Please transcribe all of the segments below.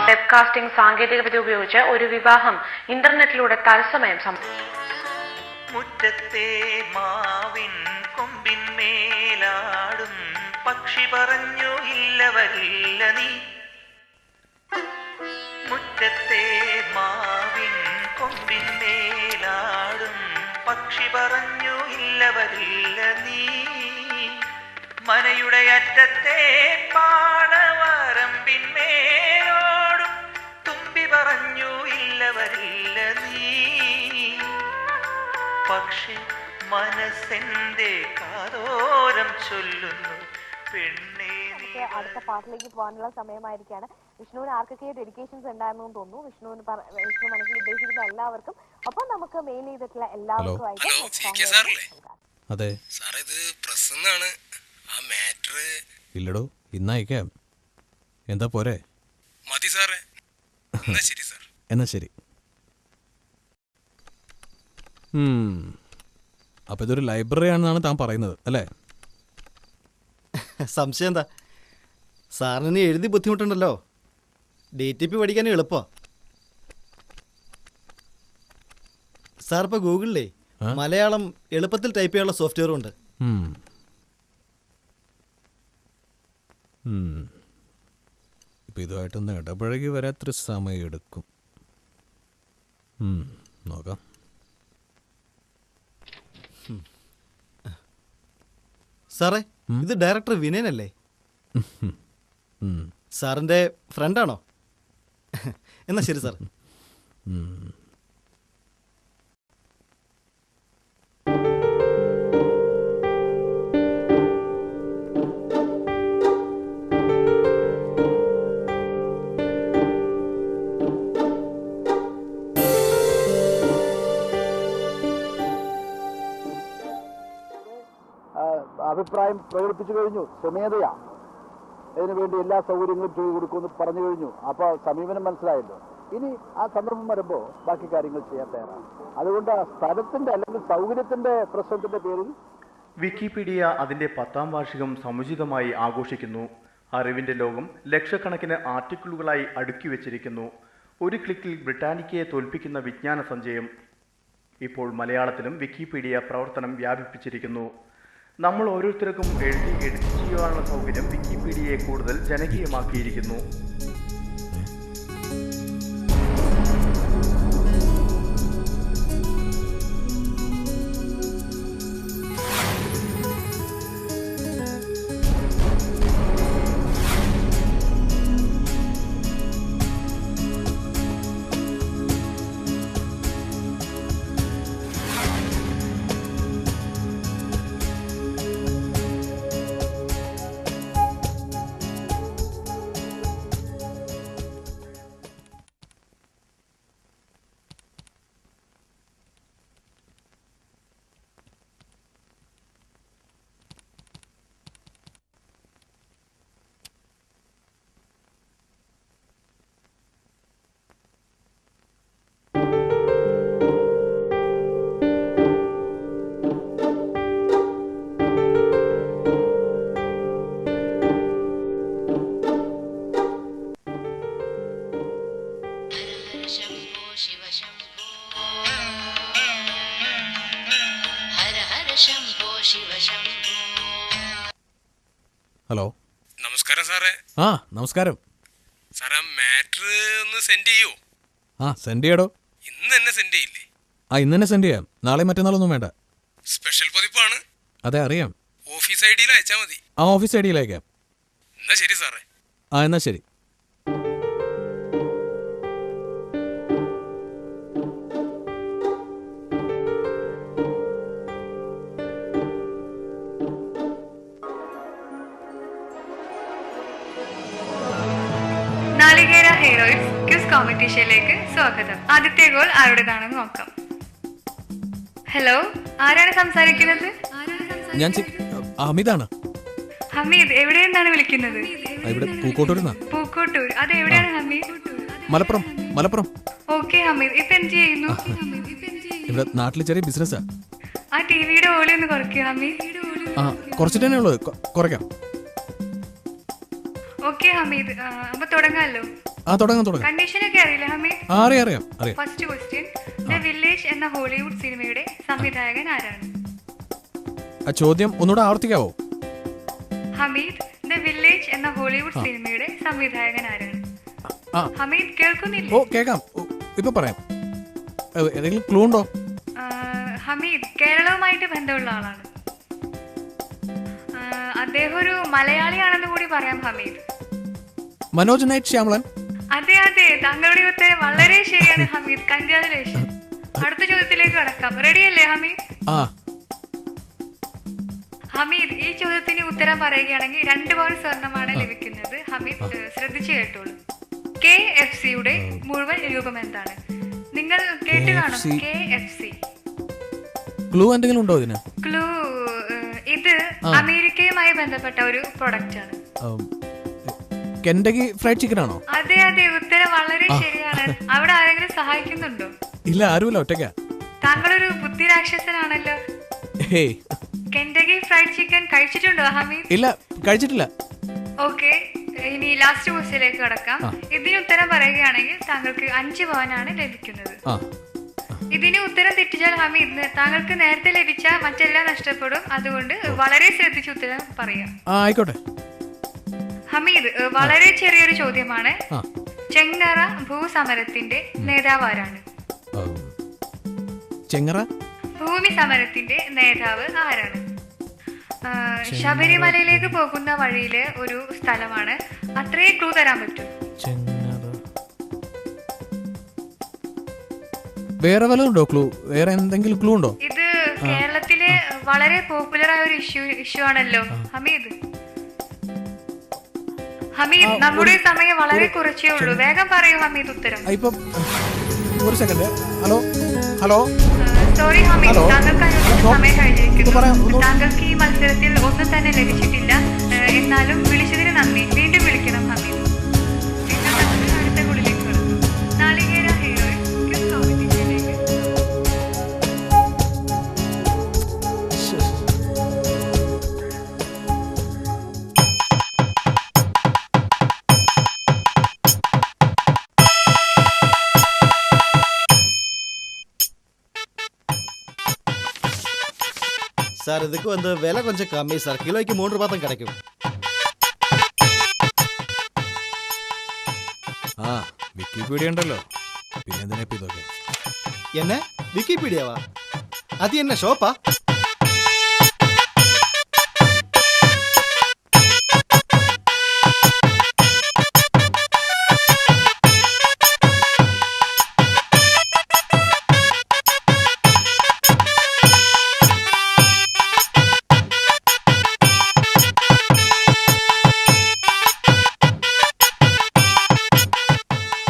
Webcasting സാങ്കേതികവിദ്യ ഉപയോഗിച്ച് ഒരു വിവാഹം ഇന്റർനെറ്റിലൂടെ തത്സമയം മുറ്റത്തെ മാവിൻ കൊമ്പിന്മേലാടും പക്ഷി പറഞ്ഞു ഇല്ല വരില്ല നീ. മുറ്റത്തെ മാവിൻ കൊമ്പിന്മേലാടും പക്ഷി പറഞ്ഞു ഇല്ല വരില്ല നീ. മനയുടെ അറ്റത്തെ പാടവരമ്പിന്മേലോടും തുമ്പി പറഞ്ഞു ഇല്ല വരില്ല നീ. പക്ഷെ മനസ്സെന്റെ കാതോരം ചൊല്ലുന്നു പെണ്ണേ. അടുത്ത പാട്ടിലേക്ക് പോകാനുള്ള സമയമായിരിക്കാണ്. വിഷ്ണുവിന് ആർക്കൊക്കെ ഡെഡിക്കേഷൻസ് ഉണ്ടായിരുന്നു തോന്നുന്നു. വിഷ്ണു മനസ്സിൽ ഉദ്ദേശിക്കുന്ന എല്ലാവർക്കും ഒപ്പം നമുക്ക് മെയിൽ ചെയ്തിട്ടുള്ള എല്ലാവർക്കും അതെ ഇല്ലടോ ഇന്നയക്കാം. എന്താ പോരെ? മതി സാറേ. എന്നാ ശരി. അപ്പൊ ഇതൊരു ലൈബ്രറി ആണെന്നാണ് താൻ പറയുന്നത് അല്ലേ? സംശയം എന്താ? സാറിന് എഴുതി ബുദ്ധിമുട്ടുണ്ടല്ലോ. DTP പഠിക്കാനും എളുപ്പമാണ്. സാർ ഇപ്പോൾ ഗൂഗിളിലേ മലയാളം എളുപ്പത്തിൽ ടൈപ്പ് ചെയ്യാനുള്ള സോഫ്റ്റ്വെയറും ഉണ്ട്. ഇപ്പം ഇതുമായിട്ടൊന്ന് ഇടപഴകി വരാത്ര സമയം എടുക്കും. നോക്കാം. സാറേ, ഇത് ഡയറക്ടർ വിനയനല്ലേ? സാറിൻ്റെ ഫ്രണ്ടാണോ? എന്നാ ശരി സാർ. അഭിപ്രായം പ്രകടിപ്പിച്ചു കഴിഞ്ഞു. സ്വമേധയാ ഇതിനുവേണ്ടി എല്ലാ സൗകര്യങ്ങളും ചെയ്തു കൊടുക്കുമെന്ന് പറഞ്ഞു കഴിഞ്ഞു. അപ്പോൾ സമീപനം മനസ്സിലായല്ലോ. ഇനി ആ സന്ദർഭം വരുമ്പോൾ ബാക്കി കാര്യങ്ങൾ ചെയ്യാൻ തയ്യാറാണ്. അതുകൊണ്ട് സ്ഥലത്തിന്റെ അല്ലെങ്കിൽ സൗകര്യത്തിന്റെ പ്രശ്നത്തിന്റെ പേരിൽ വിക്കിപീഡിയ അതിന്റെ 10ാം വാർഷികം സമുചിതമായി ആഘോഷിക്കുന്നു. അറിവിന്റെ ലോകം ലക്ഷക്കണക്കിന് ആർട്ടിക്കിളുകളായി അടുക്കി വെച്ചിരിക്കുന്നു. ഒരു ക്ലിക്കിൽ ബ്രിട്ടാനിക്കയെ തോൽപ്പിക്കുന്ന വിജ്ഞാന സഞ്ചയം. ഇപ്പോൾ മലയാളത്തിലും വിക്കിപീഡിയ പ്രവർത്തനം വ്യാപിപ്പിച്ചിരിക്കുന്നു. നമ്മൾ ഓരോരുത്തർക്കും എഡിറ്റ് ചെയ്യാനുള്ള സൗകര്യം വിക്കിപീഡിയയെ കൂടുതൽ ജനകീയമാക്കിയിരിക്കുന്നു. ഹലോ, നമസ്കാരം സാറേ. നമസ്കാരം സാറേ, മാറ്റർ ഒന്ന് സെൻഡ് ചെയ്യോ? സെൻഡ് ചെയ്യടോ. ഇന്ന് തന്നെ സെൻഡ് ചെയ്യില്ലേ? ഇന്ന് തന്നെ സെൻഡ് ചെയ്യാം. നാളെ മറ്റന്നാളൊന്നും വേണ്ട. സ്പെഷ്യൽ പതിപ്പാണ്. അതെ അറിയാം. ഓഫീസ് ഐഡിയിൽ അയച്ചാൽ മതി. ഓഫീസ് ഐഡിയിൽ അയക്കാം. എന്നാ ശരി സാറേ. എന്നാ ശരി. നാളികേര ഹെയർ ഓയിൽസ് ക്വിസ് കോമ്പറ്റീഷനിലേക്ക് സ്വാഗതം. ആദ്യത്തെ ഗോൾ ആരുടേതാണെന്ന് നോക്കാം. ഹലോ, ആരാണ് സംസാരിക്കുന്നത്? ഞാൻ ഹമീദാണ്. ഹമീദ്, എവിടെ നിന്നാണ് വിളിക്കുന്നത്? ഇവിടെ പൂക്കോട്ടൂരിന്നാ. പൂക്കോട്ടൂർ, അത് എവിടെയാണ് ഹമീദ്? മലപ്പുറം. ഓക്കെ ഹമീദ്, ഇപ്പൊ എന്ത് ചെയ്യുന്നു? ഇവിടെ നാട്ടിൽ ചെറിയ ബിസിനസ്സാ. ആ ടിവിയുടെ ഓളി ഒന്ന് കുറയ്ക്കുക ഹമീദ്. കുറച്ചിട്ട് തന്നെ ഉള്ളൂ, കുറയ്ക്കാം. ഓക്കെ ഹമീദ്, അപ്പൊ തുടങ്ങാമല്ലോ. തുടങ്ങാം. കണ്ടീഷനൊക്കെ അറിയില്ല ഹമീദ്? അറിയാം. ഫസ്റ്റ് ക്വസ്റ്റ്യൻ, ദ വില്ലേജ് എന്ന ഹോളിവുഡ് സിനിമയുടെ സംവിധായകൻ ആരാണ്? ആ ചോദ്യം ഒന്നുകൂടെ ആവർത്തിക്കാവോ? ഹമീദ്, ദ വില്ലേജ് എന്ന ഹോളിവുഡ് സിനിമയുടെ സംവിധായകൻ ആരാണ്? ആ. ഹമീദ് കേൾക്കുന്നില്ല? ഓ കേൾക്കാം, ഇപ്പൊ പറയാം. ഏതെങ്കിലും ക്ലൂ ഉണ്ടോ? ഹമീദ് കേരളവുമായിട്ട് ബന്ധമുള്ള ആളാണ്. അദ്ദേഹം ഒരു മലയാളിയാണെന്ന് കൂടി പറയാം ഹമീദ്. മനോജ് നൈറ്റ് ശ്യാമളൻ. അതെ, താങ്കളുടെ ഉത്തരം വളരെ ശരിയാണ് ഹമീദ്. കൺഗ്രാജുലേഷൻ. അടുത്ത ചോദ്യത്തിലേക്ക് കടക്കാം. റെഡിയല്ലേ ഹമീദ്? ഹമീദ്, ഈ ചോദ്യത്തിന് ഉത്തരം പറയുകയാണെങ്കിൽ 2 പവൻ സ്വർണ്ണമാണ് ലഭിക്കുന്നത്. ഹമീദ് ശ്രദ്ധിച്ചു കേട്ടോളൂ. KFCയുടെ മുഴുവൻ രൂപം എന്താണ്? നിങ്ങൾ കേട്ട് കാണും. KFC. ക്ലൂ എന്തെങ്കിലും ഉണ്ടോ ഇതിന്? ക്ലൂ, ഇത് അമേരിക്കയുമായി ബന്ധപ്പെട്ട ഒരു പ്രൊഡക്റ്റ് ആണ്. കെൻഡക്കി ഫ്രൈഡ് ചിക്കൻ ആണോ? അതെ, ഉത്തരം വളരെ ശരിയാണ്. അവിടെ ആരെങ്കിലും സഹായിക്കുന്നുണ്ടോ? ഇല്ല, ആരുമില്ല, ഒറ്റയ്ക്കാ. താങ്കളൊരു ബുദ്ധിരാക്ഷസനാണല്ലോ. കെൻഡക്കി ഫ്രൈഡ് ചിക്കൻ കഴിച്ചിട്ടുണ്ടോ ഹമീദ്? ഇല്ല, കഴിച്ചിട്ടില്ല. ഓക്കെ, ഇനി ലാസ്റ്റ് ക്വസ്റ്റ്യനിലേക്ക് കടക്കാം. ഇതിന് ഉത്തരം പറയുകയാണെങ്കിൽ താങ്കൾക്ക് 5 പവനാണ് ലഭിക്കുന്നത്. ഇതിന് ഉത്തരം തെറ്റിച്ചാൽ ഹമീദ്, താങ്കൾക്ക് നേരത്തെ ലഭിച്ച മറ്റെല്ലാം നഷ്ടപ്പെടും. അതുകൊണ്ട് വളരെ ശ്രദ്ധിച്ച് ഉത്തരം പറയാം. ആയിക്കോട്ടെ. ഹമീദ്, വളരെ ചെറിയൊരു ചോദ്യമാണ്. ചെങ്ങറ ഭൂസമരത്തിന്റെ നേതാവ് ആരാണ്? ചെങ്ങറ ഭൂമി സമരത്തിന്റെ നേതാവ് ആരാണ്? ശബരിമലയിലേക്ക് പോകുന്ന വഴിയിലെ ഒരു സ്ഥലമാണ്. അത്രയും ക്ലൂ തരാൻ പറ്റും. വേറെ വല്ലതും ഉണ്ടോ ക്ലൂ? വേറെ എന്തെങ്കിലും ക്ലൂ ഉണ്ടോ? ഇത് കേരളത്തിലെ വളരെ പോപ്പുലർ ആയ ഒരു ഇഷ്യൂ ആണല്ലോ ഹമീദ്. നമ്മുടെ സമയം വളരെ കുറച്ചേ ഉള്ളൂ. വേഗം പറയൂ ഹമീദ് ഉത്തരം. ഇപ്പം ഒരു സെക്കൻഡ്. ഹലോ. സോറി ഹമീദ്, താങ്കൾക്ക് അനുവദിച്ച സമയം കഴിഞ്ഞിരിക്കുന്നു. താങ്കൾക്ക് ഈ മത്സരത്തിൽ ഒന്നും തന്നെ ലഭിച്ചിട്ടില്ല. എന്നാലും വിളിച്ചതിന് നന്ദി. വീണ്ടും വിളിക്കണം ഹമീദ്. അടുത്ത കുളിലേക്ക് കടന്നു. നാളികേര ഹീറോയിൻ ക്വിസ് കോമ്പറ്റീഷനിലേക്ക്. சார் இதுக்கு வந்து விலை கொஞ்சம் கம்மி சார். கிலோக்கு 3 ரூபாய் தான் கிடைக்கும். വിക്കിപീഡിയ ഉണ്ടല്ലോ, പിന്നെ എന്തിനാ ഇപ്പൊ ഇതൊക്കെ? என்ன விக்கிபீடியாவா? அது என்ன ஷோப்பா?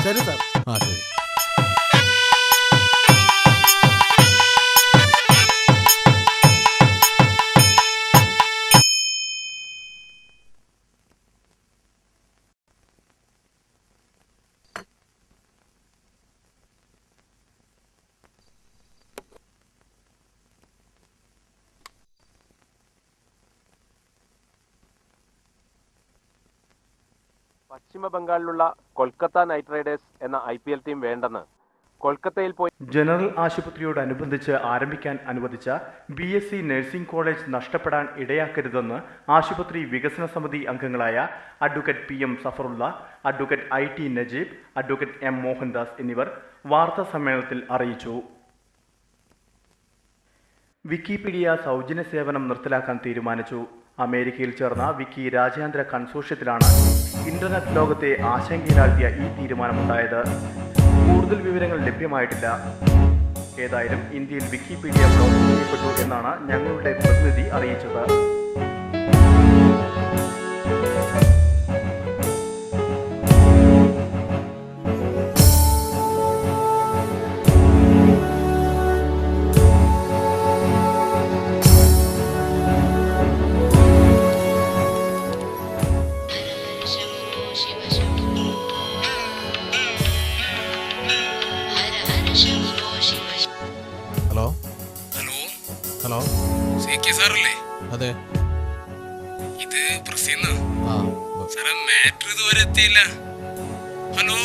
சரி சார். ശരി. പശ്ചിമ ബംഗാളിലുള്ള കൊൽക്കത്ത നൈറ്റ് റൈഡേഴ്സ് എന്ന IPL ടീം വേണ്ടെന്ന് കൊൽക്കത്തയിൽ പോയി ജനറൽ ആശുപത്രിയോടനുബന്ധിച്ച് ആരംഭിക്കാൻ അനുവദിച്ച BSc നഴ്സിംഗ് കോളേജ് നഷ്ടപ്പെടാൻ ഇടയാക്കരുതെന്ന് ആശുപത്രി വികസന സമിതി അംഗങ്ങളായ advocate PM Safarulla, advocate IT Najeeb, advocate M Mohandas എന്നിവർ വാർത്താ സമ്മേളനത്തിൽ അറിയിച്ചു. വിക്കിപീഡിയ സൗജന്യ സേവനം നിർത്തലാക്കാൻ തീരുമാനിച്ചു. അമേരിക്കയിൽ ചേർന്ന വിക്കി രാജ്യാന്തര കൺസോർഷ്യത്തിലാണ് ഇന്റർനെറ്റ് ലോകത്തെ ആശങ്കയിലാഴ്ത്തിയ ഈ തീരുമാനമുണ്ടായത്. കൂടുതൽ വിവരങ്ങൾ ലഭ്യമായിട്ടില്ല. ഏതായാലും ഇന്ത്യയിൽ വിക്കിപീഡിയ ബ്ലോക്ക് ചെയ്യപ്പെട്ടു എന്നാണ് ഞങ്ങളുടെ പ്രതിനിധി അറിയിച്ചത്. ഹലോ. CK സാറല്ലേ? അതെ. ഇത് പ്രസീന്ന സാറേ, മാറ്റർ ഇതുവരെ എത്തിയില്ല. ഹലോ